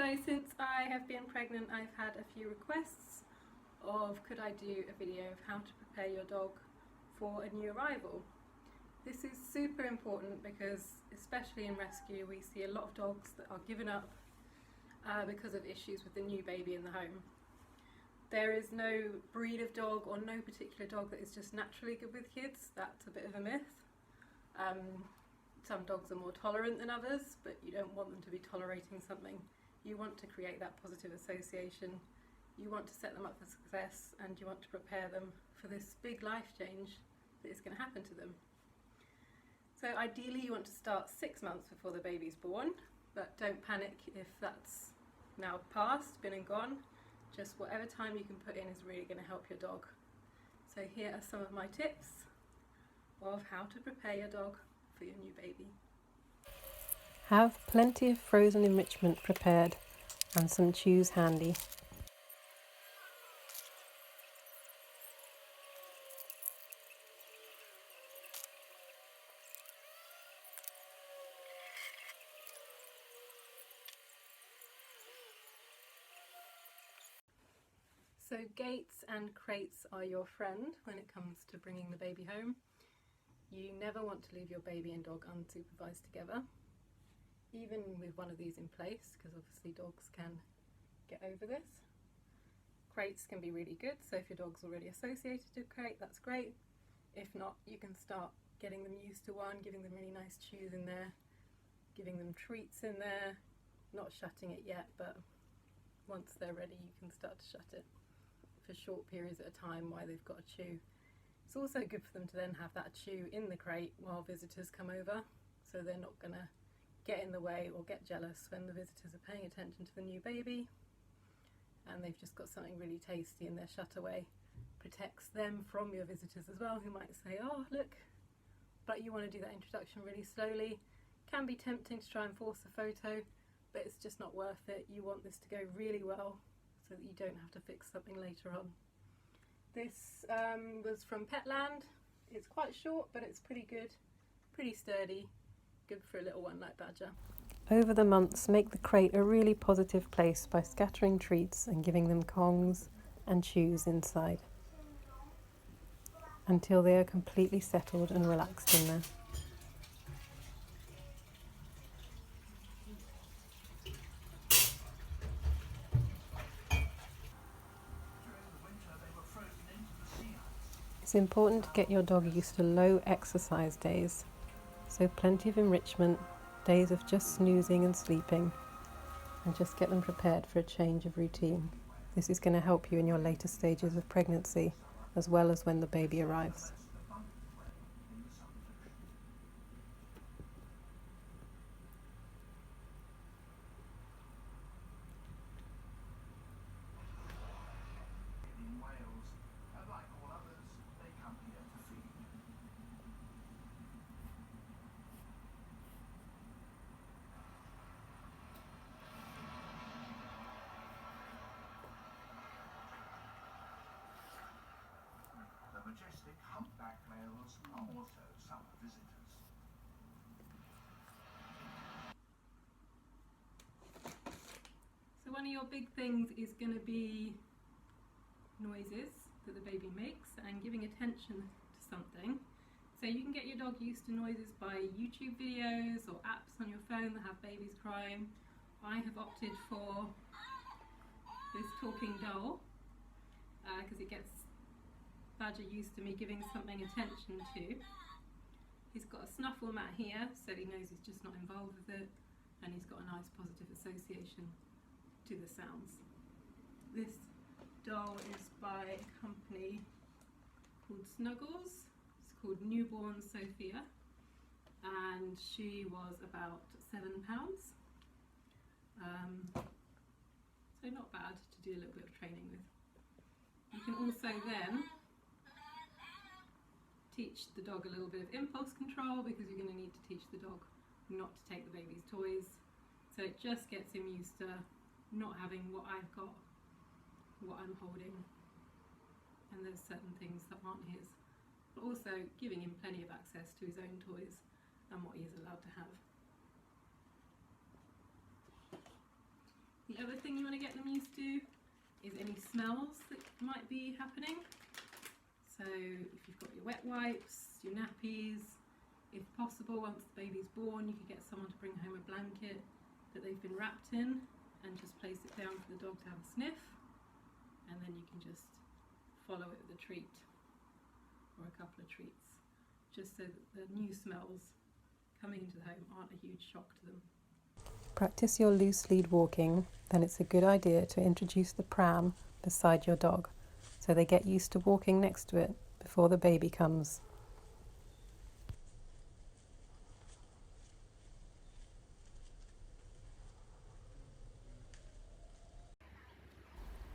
So since I have been pregnant, I've had a few requests of could I do a video of how to prepare your dog for a new arrival. This is super important because especially in rescue we see a lot of dogs that are given up because of issues with the new baby in the home. There is no breed of dog or no particular dog that is just naturally good with kids. That's a bit of a myth. Some dogs are more tolerant than others, but you don't want them to be tolerating something. You want to create that positive association. You want to set them up for success, and you want to prepare them for this big life change that is going to happen to them. So ideally you want to start 6 months before the baby's born, but don't panic if that's now past, been and gone. Just whatever time you can put in is really going to help your dog. So here are some of my tips of how to prepare your dog for your new baby. Have plenty of frozen enrichment prepared and some chews handy. So gates and crates are your friend when it comes to bringing the baby home. You never want to leave your baby and dog unsupervised together, even with one of these in place, because obviously dogs can get over this. Crates can be really good, so if your dog's already associated to a crate, that's great. If not, you can start getting them used to one, giving them really nice chews in there, giving them treats in there, not shutting it yet, but once they're ready you can start to shut it for short periods at a time while they've got a chew. It's also good for them to then have that chew in the crate while visitors come over, so they're not going to get in the way or get jealous when the visitors are paying attention to the new baby and they've just got something really tasty in their shut away. Protects them from your visitors as well, who might say, oh look, but you want to do that introduction really slowly. Can be tempting to try and force a photo, but it's just not worth it. You want this to go really well so that you don't have to fix something later on. This was from Petland. It's quite short, but it's pretty good, pretty sturdy, good for a little one like Badger. Over the months, make the crate a really positive place by scattering treats and giving them kongs and chews inside until they are completely settled and relaxed in there. It's important to get your dog used to low exercise days, so plenty of enrichment, days of just snoozing and sleeping, and just get them prepared for a change of routine. This is going to help you in your later stages of pregnancy as well as when the baby arrives. Majestic humpback males are also summer visitors. So one of your big things is going to be noises that the baby makes and giving attention to something. So you can get your dog used to noises by YouTube videos or apps on your phone that have babies crying. I have opted for this talking doll because it gets Badger used to me giving something attention to. He's got a snuffle mat here, so he knows he's just not involved with it, and he's got a nice positive association to the sounds. This doll is by a company called Snuggles. It's called Newborn Sophia, and she was about £7. So not bad to do a little bit of training with. You can also then teach the dog a little bit of impulse control, because you're going to need to teach the dog not to take the baby's toys. So it just gets him used to not having what I've got, what I'm holding, and there's certain things that aren't his. But also giving him plenty of access to his own toys and what he is allowed to have. The other thing you want to get them used to is any smells that might be happening. So if you've got your wet wipes, your nappies, if possible once the baby's born you could get someone to bring home a blanket that they've been wrapped in and just place it down for the dog to have a sniff, and then you can just follow it with a treat or a couple of treats, just so that the new smells coming into the home aren't a huge shock to them. Practice your loose lead walking, then it's a good idea to introduce the pram beside your dog so they get used to walking next to it before the baby comes.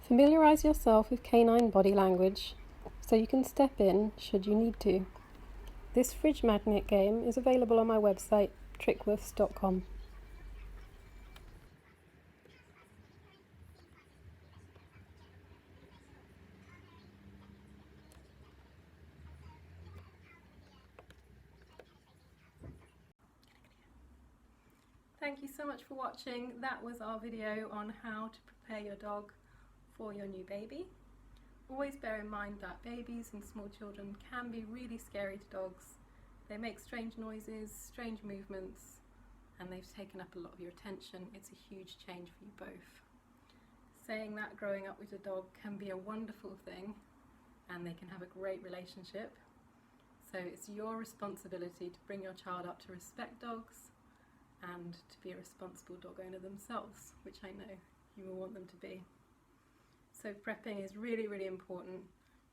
Familiarise yourself with canine body language so you can step in should you need to. This fridge magnet game is available on my website trickwoofs.com. Thank you so much for watching. That was our video on how to prepare your dog for your new baby. Always bear in mind that babies and small children can be really scary to dogs. They make strange noises, strange movements, and they've taken up a lot of your attention. It's a huge change for you both. Saying that, growing up with a dog can be a wonderful thing and they can have a great relationship. So it's your responsibility to bring your child up to respect dogs and to be a responsible dog owner themselves, which I know you will want them to be. So prepping is really, really important.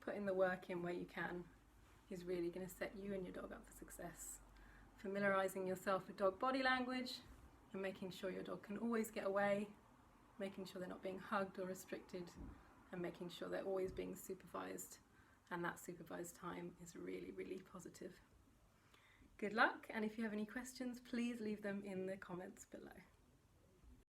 Putting the work in where you can is really going to set you and your dog up for success. Familiarising yourself with dog body language and making sure your dog can always get away, making sure they're not being hugged or restricted, and making sure they're always being supervised, and that supervised time is really, really positive. Good luck, and if you have any questions, please leave them in the comments below.